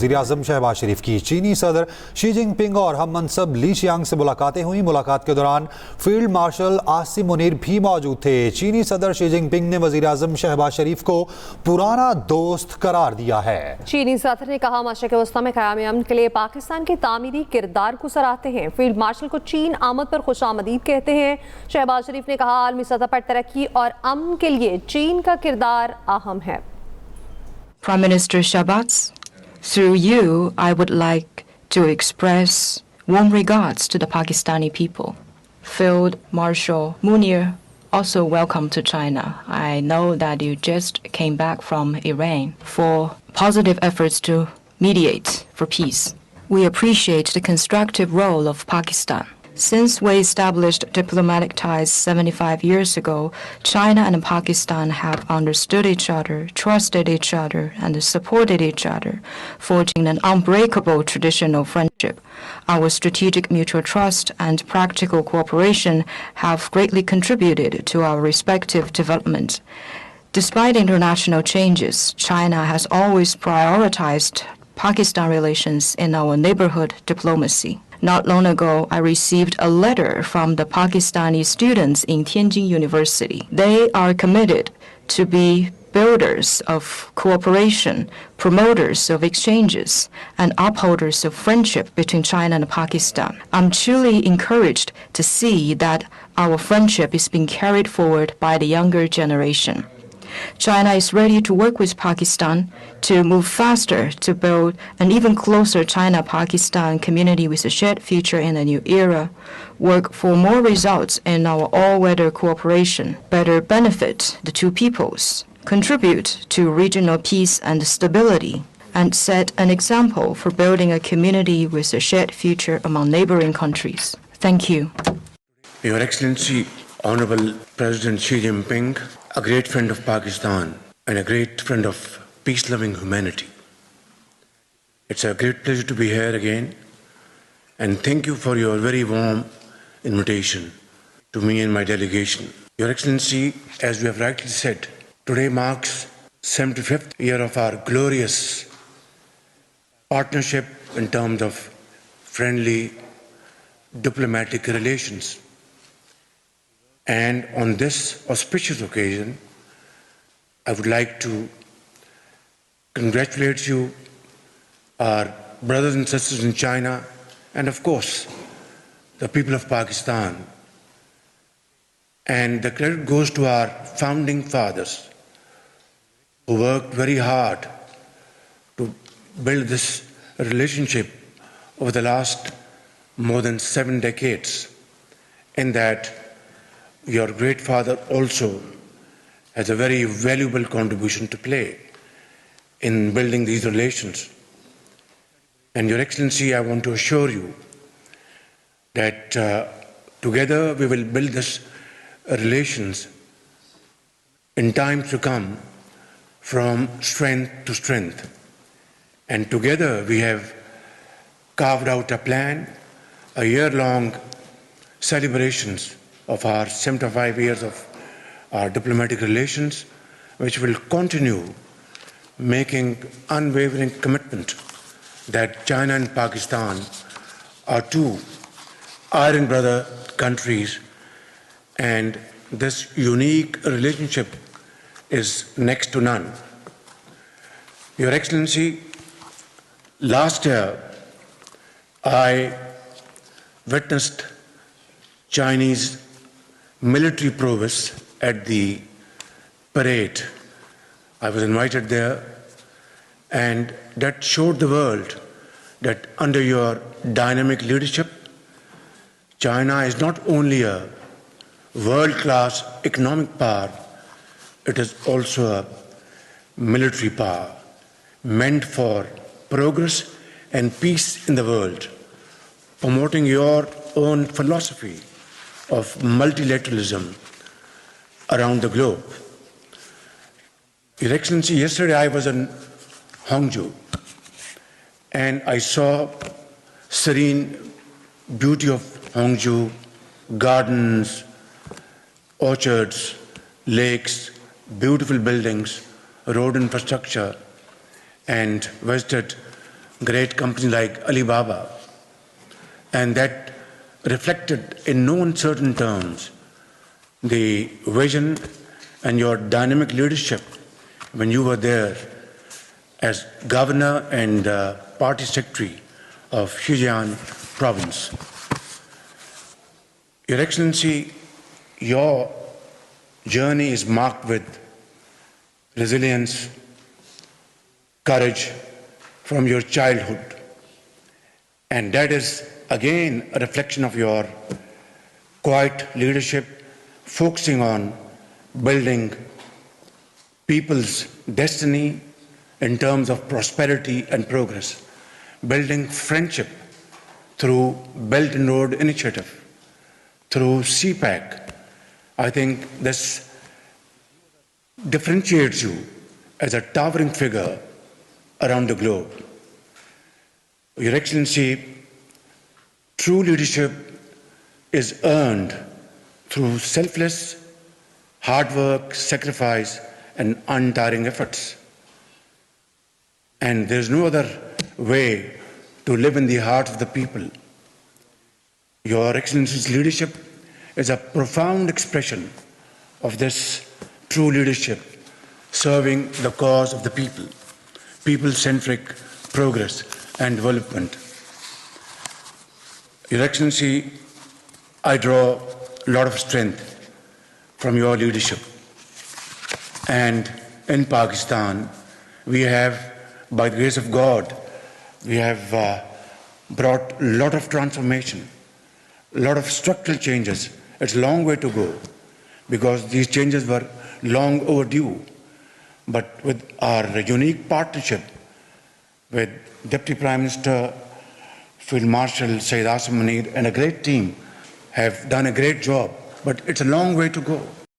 वज़ीर-ए-आज़म शहबाज शरीफ की चीनी सदर शी जिनपिंग और हम मनसब ली चियांग से मुलाकातें हुई। मुलाकात के दौरान फील्ड मार्शल आसिम मुनीर भी मौजूद थे। चीनी सदर शी जिनपिंग ने वज़ीर-ए-आज़म शहबाज शरीफ को पुराना दोस्त करार दिया है। चीनी सदर ने कहा, मशरिक़ वस्ता में क़याम अमन के लिए पाकिस्तान के तामीरी किरदार को सराहते हैं। फील्ड मार्शल को चीन आमद पर खुशामदीद कहते हैं। शहबाज शरीफ ने कहा, आलमी सतह पर तरक्की और अमन के लिए चीन का किरदार अहम है। Prime Minister Shahbaz, through you, I would like to express warm regards to the Pakistani people. Field Marshal Munir, also welcome to China. I know that you just came back from Iran for positive efforts to mediate for peace. We appreciate the constructive role of Pakistan. Since we established diplomatic ties 75 years ago, China and Pakistan have understood each other, trusted each other, and supported each other, forging an unbreakable tradition of friendship. Our strategic mutual trust and practical cooperation have greatly contributed to our respective development. Despite international changes, China has always prioritized Pakistan relations in our neighborhood diplomacy. Not long ago, I received a letter from the Pakistani students in Tianjin University. They are committed to be builders of cooperation, promoters of exchanges, and upholders of friendship between China and Pakistan. I'm truly encouraged to see that our friendship is being carried forward by the younger generation. China is ready to work with Pakistan to move faster to build an even closer China-Pakistan community with a shared future in a new era, work for more results in our all-weather cooperation, better benefit the two peoples, contribute to regional peace and stability, and set an example for building a community with a shared future among neighboring countries. Thank you. Your Excellency, Honorable President Xi Jinping, a great friend of Pakistan and a great friend of peace-loving humanity. It's a great pleasure to be here again, and thank you for your very warm invitation to me and my delegation. Your Excellency, as you have rightly said, today marks 75th year of our glorious partnership in terms of friendly diplomatic relations. And on this auspicious occasion, I would like to congratulate you, our brothers and sisters in China, and of course, the people of Pakistan. And the credit goes to our founding fathers, who worked very hard to build this relationship over the last more than 7 decades, and that your great father also has a very valuable contribution to play in building these relations. And Your Excellency, I want to assure you that together we will build this relations in times to come from strength to strength. And together we have carved out a plan, a year-long celebrations of our 75 years of our diplomatic relations, which will continue making unwavering commitment that China and Pakistan are two iron brother countries, and this unique relationship is next to none. Your Excellency, last year I witnessed Chinese military prowess at the parade. I was invited there, and that showed the world that under your dynamic leadership, China is not only a world-class economic power, it is also a military power meant for progress and peace in the world, promoting your own philosophy of multilateralism around the globe. Your Excellency, yesterday I was in Hangzhou and I saw serene beauty of Hangzhou, gardens, orchards, lakes, beautiful buildings, road infrastructure, and visited great companies like Alibaba, and that reflected in no uncertain terms the vision and your dynamic leadership when you were there as governor and party secretary of Fujian province. Your Excellency, your journey is marked with resilience, courage from your childhood. And that is again a reflection of your quiet leadership, focusing on building people's destiny in terms of prosperity and progress, building friendship through Belt and Road Initiative, through CPAC. I think this differentiates you as a towering figure around the globe. Your Excellency, true leadership is earned through selfless hard work, sacrifice, and untiring efforts. And there's no other way to live in the heart of the people. Your Excellency's leadership is a profound expression of this true leadership, serving the cause of the people, people-centric progress and development. Your Excellency, I draw a lot of strength from your leadership. And in Pakistan, we have, by the grace of God, we have brought a lot of transformation, a lot of structural changes. It's a long way to go because these changes were long overdue. But with our unique partnership with Deputy Prime Minister, Field Marshal Syed Asim Munir, and a great team have done a great job, but it's a long way to go.